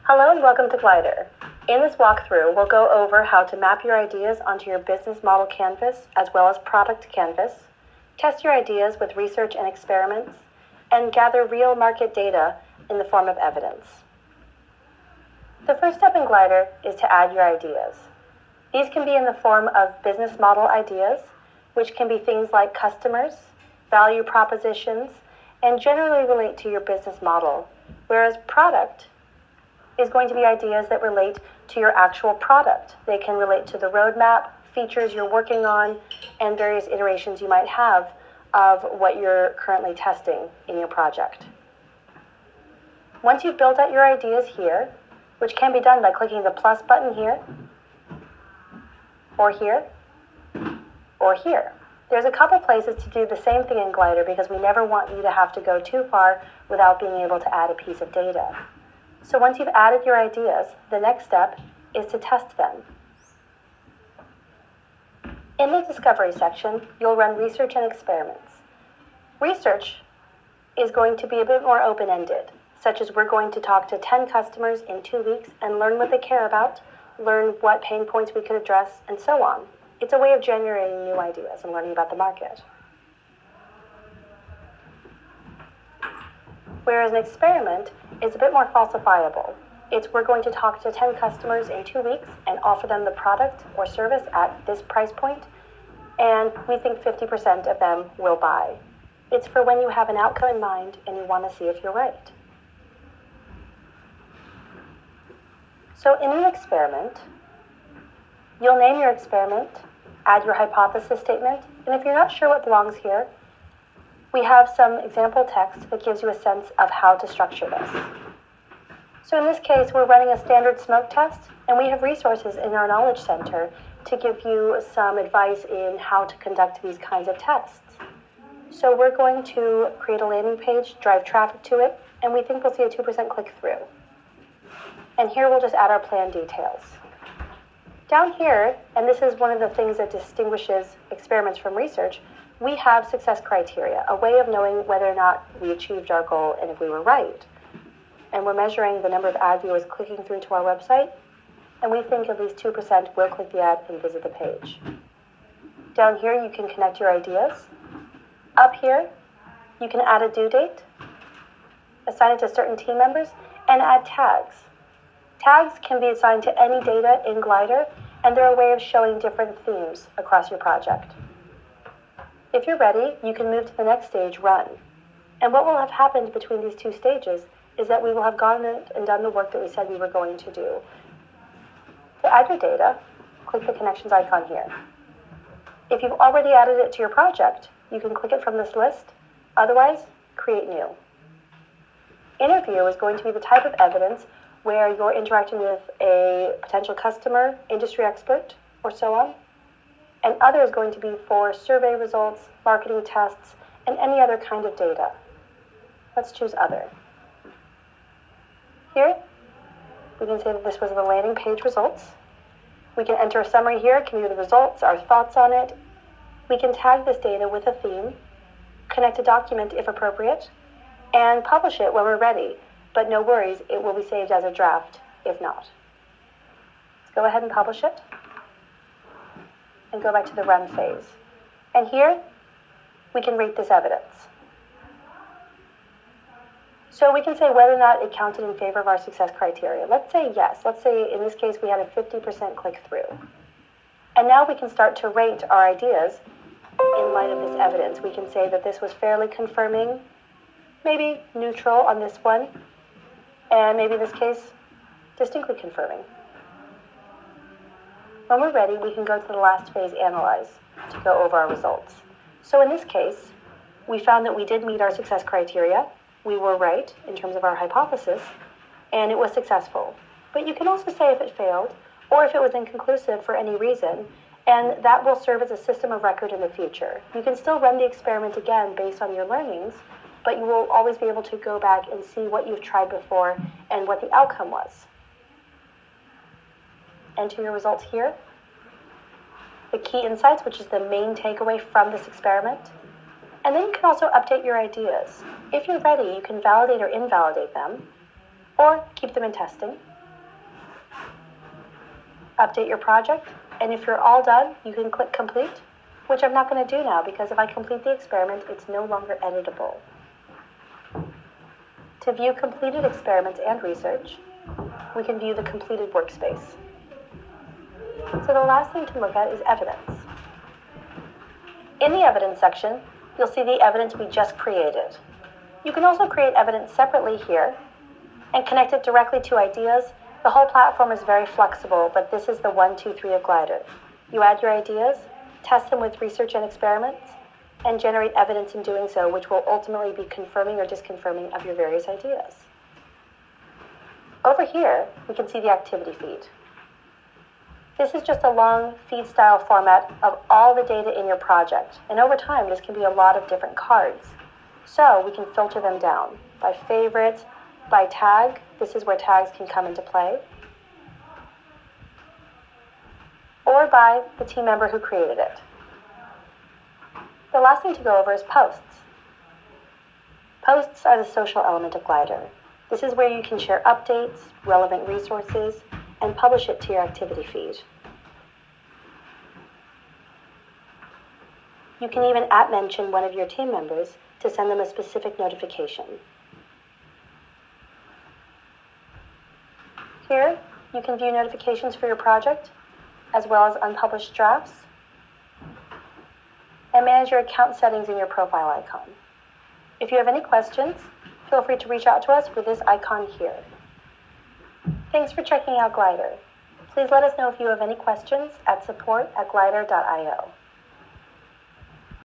Hello and welcome to GLIDR. In this walkthrough, we'll go over how to map your ideas onto your business model canvas as well as product canvas, test your ideas with research and experiments, and gather real market data in the form of evidence. The first step in GLIDR is to add your ideas. These can be in the form of business model ideas, which can be things like customers, value propositions, and generally relate to your business model, whereas product is going to be ideas that relate to your actual product. They can relate to the roadmap, features you're working on, and various iterations you might have of what you're currently testing in your project. Once you've built out your ideas here, which can be done by clicking the plus button here, or here, or here. There's a couple places to do the same thing in GLIDR because we never want you to have to go too far without being able to add a piece of data. So once you've added your ideas, the next step is to test them. In the discovery section, you'll run research and experiments. Research is going to be a bit more open-ended, such as we're going to talk to 10 customers in 2 weeks and learn what they care about, learn what pain points we could address, and so on. It's a way of generating new ideas and learning about the market. Whereas an experiment is a bit more falsifiable. We're going to talk to 10 customers in 2 weeks and offer them the product or service at this price point, and we think 50% of them will buy. It's for when you have an outcome in mind and you want to see if you're right. So in an experiment, you'll name your experiment, add your hypothesis statement, and if you're not sure what belongs here, we have some example text that gives you a sense of how to structure this. So in this case, we're running a standard smoke test, and we have resources in our Knowledge Center to give you some advice in how to conduct these kinds of tests. So we're going to create a landing page, drive traffic to it, and we think we'll see a 2% click-through. And here we'll just add our plan details. Down here, and this is one of the things that distinguishes experiments from research, we have success criteria, a way of knowing whether or not we achieved our goal and if we were right. And we're measuring the number of ad viewers clicking through to our website, and we think at least 2% will click the ad and visit the page. Down here, you can connect your ideas. Up here, you can add a due date, assign it to certain team members, and add tags. Tags can be assigned to any data in GLIDR, and they're a way of showing different themes across your project. If you're ready, you can move to the next stage, Run. And what will have happened between these two stages is that we will have gone and done the work that we said we were going to do. To add your data, click the connections icon here. If you've already added it to your project, you can click it from this list. Otherwise, create new. Interview is going to be the type of evidence where you're interacting with a potential customer, industry expert, or so on. And other is going to be for survey results, marketing tests, and any other kind of data. Let's choose Other. Here, we can say that this was the landing page results. We can enter a summary here, can view the results, our thoughts on it. We can tag this data with a theme, connect a document if appropriate, and publish it when we're ready. But no worries, it will be saved as a draft if not. Let's go ahead and publish it, and go back to the run phase. And here, we can rate this evidence. So we can say whether or not it counted in favor of our success criteria. Let's say yes. Let's say in this case we had a 50% click-through. And now we can start to rate our ideas in light of this evidence. We can say that this was fairly confirming, maybe neutral on this one, and maybe in this case, distinctly confirming. When we're ready, we can go to the last phase, Analyze, to go over our results. So in this case, we found that we did meet our success criteria. We were right in terms of our hypothesis, and it was successful. But you can also say if it failed, or if it was inconclusive for any reason, and that will serve as a system of record in the future. You can still run the experiment again based on your learnings, but you will always be able to go back and see what you've tried before and what the outcome was. Enter your results here. The key insights, which is the main takeaway from this experiment. And then you can also update your ideas. If you're ready, you can validate or invalidate them, or keep them in testing. update your project, and if you're all done, you can click complete, which I'm not going to do now because if I complete the experiment, it's no longer editable. To view completed experiments and research, we can view the completed workspace. So the last thing to look at is evidence. In the evidence section, you'll see the evidence we just created. You can also create evidence separately here and connect it directly to ideas. The whole platform is very flexible, but this is the 1, 2, 3 of GLIDR. You add your ideas, test them with research and experiments, and generate evidence in doing so, which will ultimately be confirming or disconfirming of your various ideas. Over here, we can see the activity feed. This is just a long feed-style format of all the data in your project, and over time, this can be a lot of different cards. So we can filter them down by favorites, by tag. This is where tags can come into play, or by the team member who created it. The last thing to go over is posts. Posts are the social element of GLIDR. This is where you can share updates, relevant resources, and publish it to your activity feed. You can even @mention one of your team members to send them a specific notification. Here, you can view notifications for your project, as well as unpublished drafts, and manage your account settings in your profile icon. If you have any questions, feel free to reach out to us with this icon here. Thanks for checking out GLIDR. Please let us know if you have any questions at support@glidr.io.